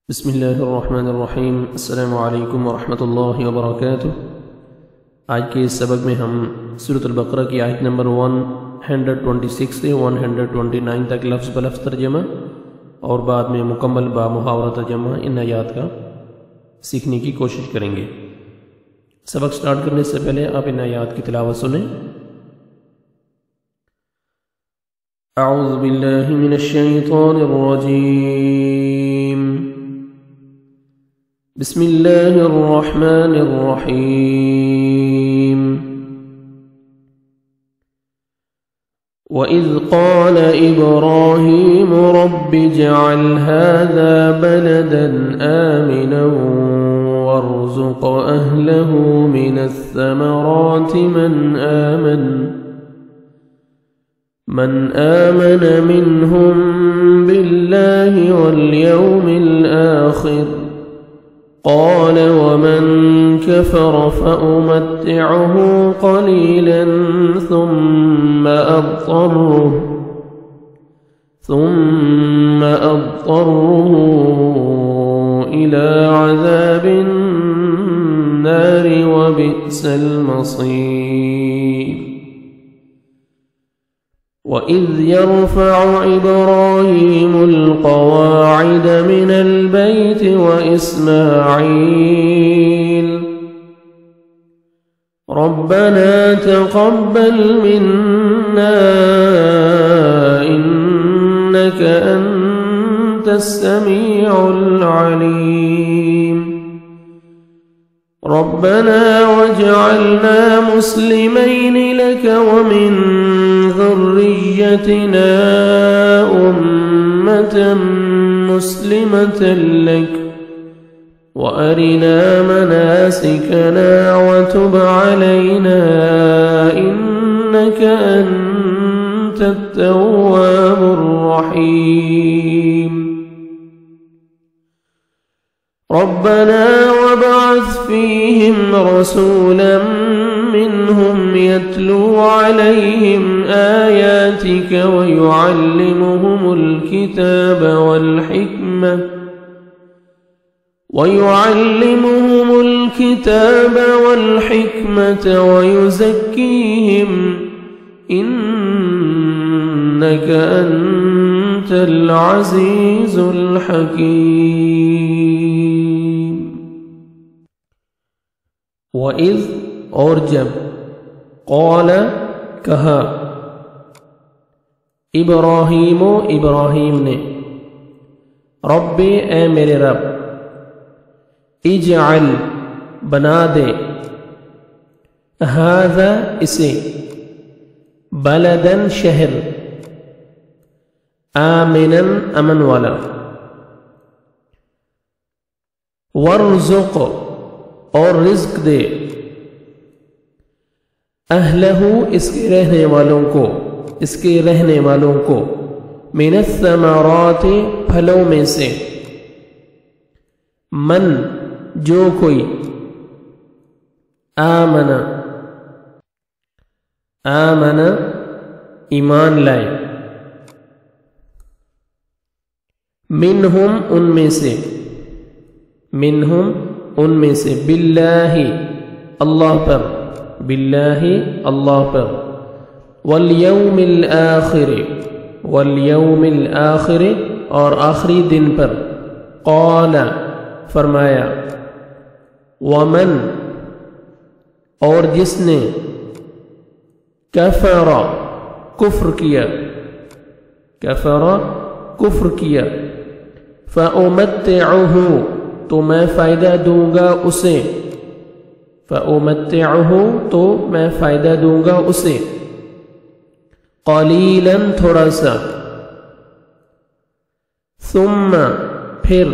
بسم اللہ الرحمن الرحیم۔ السلام علیکم ورحمۃ اللہ وبرکاتہ۔ آج کے اس سبق میں ہم سورۃ البقرہ کی آیت نمبر 126 سے 129 تک لفظ بلفظ ترجمہ اور بعد میں مکمل با محاورہ ترجمہ ان آیات کا سیکھنے کی کوشش کریں گے۔ سبق سٹارٹ کرنے سے پہلے آپ ان آیات کی تلاوت سنیں۔ اعوذ باللہ من الشیطان الرجیم، بسم اللہ الرحمن الرحیم۔ وَإِذْ قَالَ إِبْرَاهِيمُ رَبِّ اجْعَلْ هَذَا بَلَدًا آمِنًا وَارْزُقْ أَهْلَهُ مِنَ الثَّمَرَاتِ من آمن منهم بالله واليوم الآخر قال ومن كفر فأمتعه قليلا ثم أضطره إلى عذاب النار وبئس المصير۔ وَإِذْ يَرْفَعُ إِبْرَاهِيمُ الْقَوَاعِدَ مِنَ الْبَيْتِ وَإِسْمَاعِيلُ رَبَّنَا تَقَبَّلْ مِنَّا إِنَّكَ أَنْتَ السَّمِيعُ الْعَلِيمُ رَبَّنَا وَاجْعَلْنَا مُسْلِمَيْنِ لَكَ وَمِنْ ذُرِّيَّتِنَا أُمَّةً مُسْلِمَةً لَكَ وَأَرِنَا مَنَاسِكَنَا وَتُبْ عَلَيْنَا إِنَّكَ أَنْتَ التَّوَّابُ الرَّحِيمُ رَبَّنَا وَابْعَثْ فِيهِمْ رَسُولًا منهم يتلو عليهم آياتك ويعلمهم الكتاب والحكمة ويزكيهم إنك أنت العزيز الحكيم۔ وَإِذْ اور جب قال کہا ابراہیم نے رب اے میرے رب اجعل بنا دے ھذا اسے بلدن شہر آمنا امن والا وارزق اور رزق دے اہلہ اس کے رہنے والوں کو من الثمرات پھلوں میں سے من جو کوئی آمن ایمان لائے منہم ان میں سے باللہ اللہ پر والیوم الآخر اور آخری دن پر قال فرمایا ومن اور جس نے کفر کفر کیا فأمتعه تو میں فائدہ دوں گا اسے قلیلا تھوڑا سا ثم پھر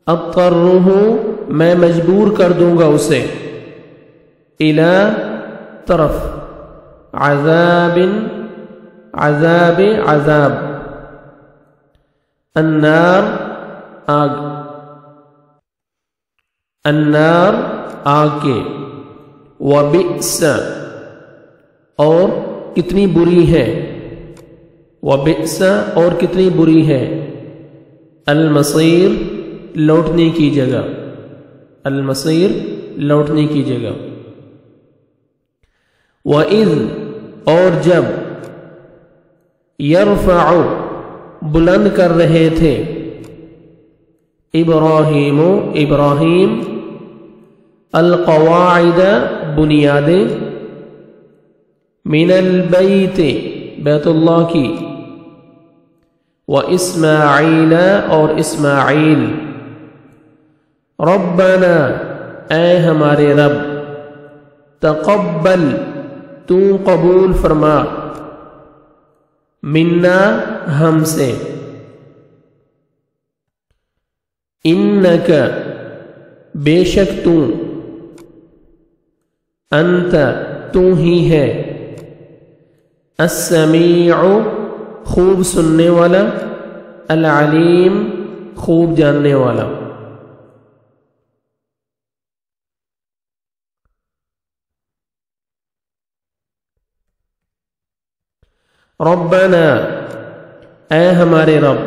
اضطرہ میں مجبور کر دوں گا اسے الی طرف عذاب النار آگ کے وبئس اور کتنی بری ہے وبئس اور کتنی بری ہے، المصیر لوٹنے کی جگہ، المصیر لوٹنے کی جگہ۔ وَإِذْ اور جب، يَرْفَعُ بلند کر رہے تھے، ابراہیم ابراہیم، القواعد بنیادیں، من البیت بیت اللہ کی، واسماعیل اور اسماعیل، ربنا اے ہمارے رب، تقبل تو قبول فرما، منا ہم سے، انک بے شک تو، انت تو ہی ہے، السمیع خوب سننے والا، العلیم خوب جاننے والا۔ ربنا اے ہمارے رب،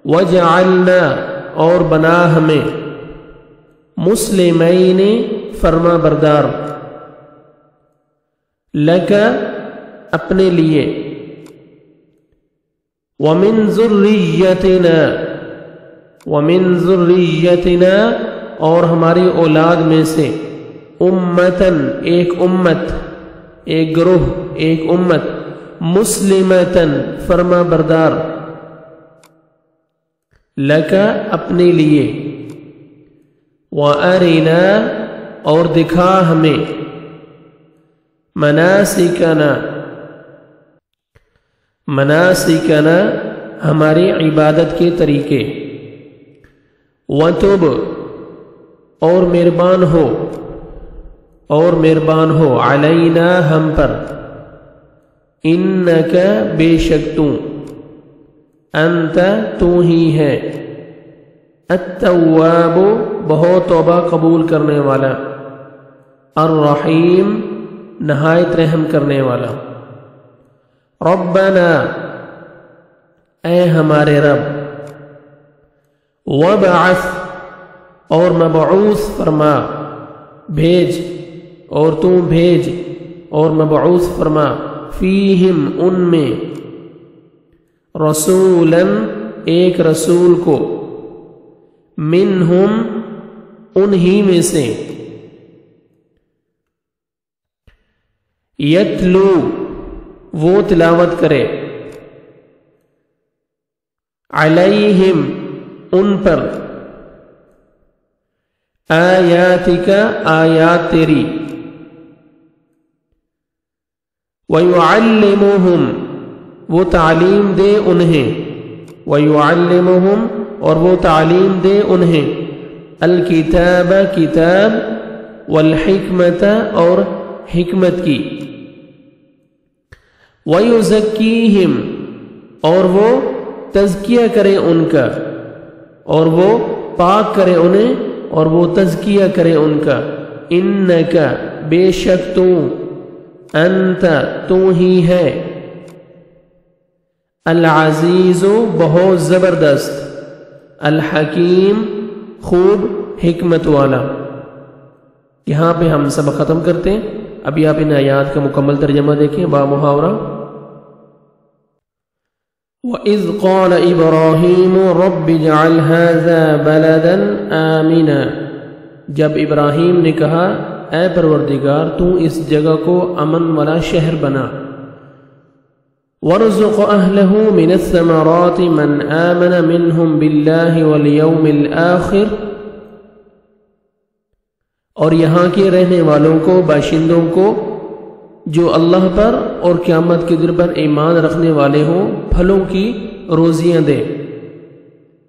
وجعلنا اور بنا ہمیں، مسلمین فرما بردار، لک اپنے لیے، ومن ذریتنا ومن ذریتنا اور ہماری اولاد میں سے، امتن ایک امت، ایک گروہ، ایک امت، مسلمتن فرما بردار، لک اپنے لیے، وارنا اور دکھا ہمیں، مناسکنا مناسکنا ہماری عبادت کے طریقے، وتب اور مہربان ہو علینا ہم پر، انک بے شک تو، انت تو ہی ہے، التواب بہت توبہ قبول کرنے والا، الرحیم نہایت رحم کرنے والا۔ ربنا اے ہمارے رب، وابعث اور مبعوث فرما، بھیج اور تو بھیج اور مبعوث فرما، فیہم ان میں، رسولاً ایک رسول کو، منہم انہی میں سے، یتلو وہ تلاوت کرے، علیہم ان پر، آیاتک آیات تیری، وَيُعَلِّمُهُمْ وہ تعلیم دے انہیں، وَيُعَلِّمُهُمْ اور وہ تعلیم دے انہیں، الکتاب کتاب، والحکمت اور حکمت کی، وَيُزَكِّيهِمْ اور وہ تزکیہ کرے ان کا، اور وہ پاک کرے انہیں، اور وہ تزکیہ کرے ان کا، انک بے شک تو، انت تو ہی ہے، العزیز بہت زبردست، الحکیم خوب حکمت والا۔ یہاں پہ ہم سبق ختم کرتے ہیں۔ ابھی آپ ان آیات کا مکمل ترجمہ دیکھیں با محاورہ۔ وَإِذْ قَالَ إِبْرَاهِيمُ رَبِّ اجْعَلْ هَذَا بَلَدًا آمِنًا، جب ابراہیم نے کہا اے پروردگار تو اس جگہ کو امن والا شہر بنا، وَارْزُقْ أَهْلَهُ مِنَ الثَّمَرَاتِ مَنْ آمَنَ مِنْهُمْ بِاللَّهِ وَالْيَوْمِ الْآخِرِ، اور یہاں کے رہنے والوں کو، باشندوں کو جو اللہ پر اور قیامت کے دن پر ایمان رکھنے والے ہوں، پھلوں کی روزیاں دے۔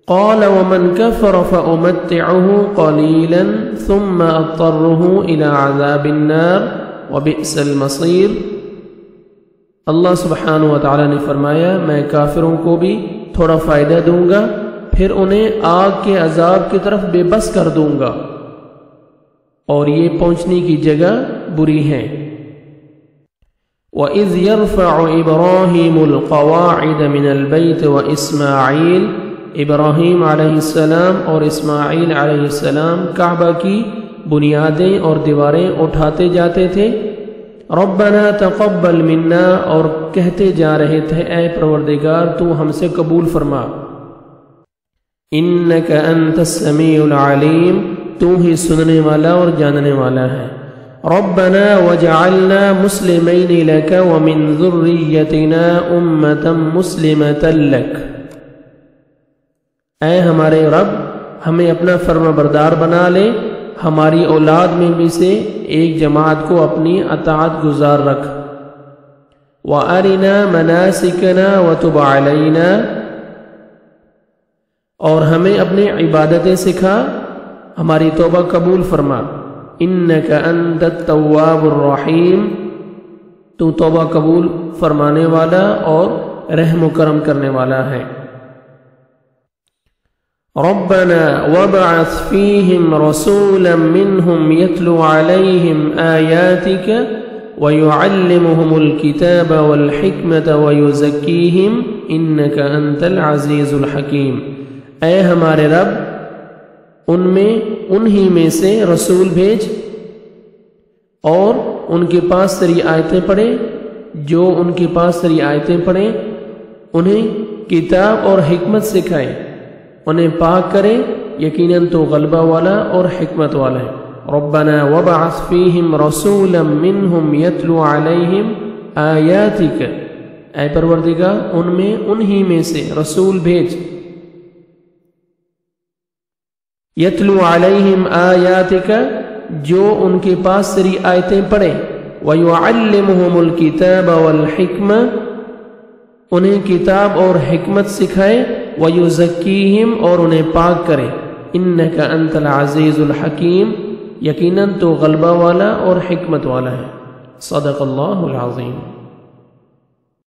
قَالَ وَمَنْ كَفَرَ فَأُمَتِّعُهُ قَلِيلًا ثُمَّ أَضْطَرُّهُ إِلَى عَذَابِ النَّارِ وَبِئْسَ الْمَصِيرُ، اللہ سبحانہ وتعالی نے فرمایا میں کافروں کو بھی تھوڑا فائدہ دوں گا، پھر انہیں آگ کے عذاب کی طرف بے بس کر دوں گا، اور یہ پہنچنے کی جگہ بری ہے۔ وَإِذْ يَرْفَعُ إِبْرَاهِيمُ الْقَوَاعِدَ مِنَ الْبَيْتِ وَإِسْمَاعِيلُ ابراہیم علیہ السلام اور اسماعیل علیہ السلام کعبہ کی بنیادیں اور دیواریں اٹھاتے جاتے تھے. ربنا تقبل منا، اور کہتے جا رہے تھے اے پروردگار تو ہم سے قبول فرما. انک انت السمیع العلیم، تو ہی سننے والا اور جاننے والا ہے. ربنا وجعلنا مسلمین لک ومن ذریتنا امة مسلمة لک. اے ہمارے رب، ہمیں اپنا فرما بردار بنا لے، ہماری اولاد میں بھی سے ایک جماعت کو اپنی اطاعت گزار رکھ. وَأَرِنَا مَنَاسِكَنَا وَتُبْ عَلَيْنَا، اور ہمیں اپنی عبادتیں سکھا، ہماری توبہ قبول فرما. إِنَّكَ أَنْتَ التَّوَّابُ الرَّحِيمُ، تو توبہ قبول فرمانے والا اور رحم و کرم کرنے والا ہے. ربنا وابعث فيهم رسولا منهم يتلو عليهم آياتك ويعلمهم الكتاب والحكمة ويزكيهم إنك أنت العزيز الحكيم. اے ہمارے رب، انہی میں سے رسول بھیج اور ان کے پاس تیری آیتیں پڑھے، جو ان کے پاس تیری آیتیں پڑھیں انہیں کتاب اور حکمت سکھائے، انہیں پاک کرے، یقیناً تو غلبہ والا اور حکمت والا ہے. ربنا وابعث فیہم رسولا منہم یتلو علیہم آیاتک، اے پروردگار انہی میں سے رسول بھیج، یتلو علیہم آیاتک، جو ان کے پاس تیری آیتیں پڑھے، ویعلمہم الکتاب والحکمہ، انہیں کتاب اور حکمت سکھائے، وَيُزَكِّيهِمْ، اور انہیں پاک کرے. إِنَّكَ أَنْتَ الْعَزِيزُ الْحَكِيمُ، یقیناً تو غلبہ والا اور حکمت والا ہے. صدق اللہ العظیم.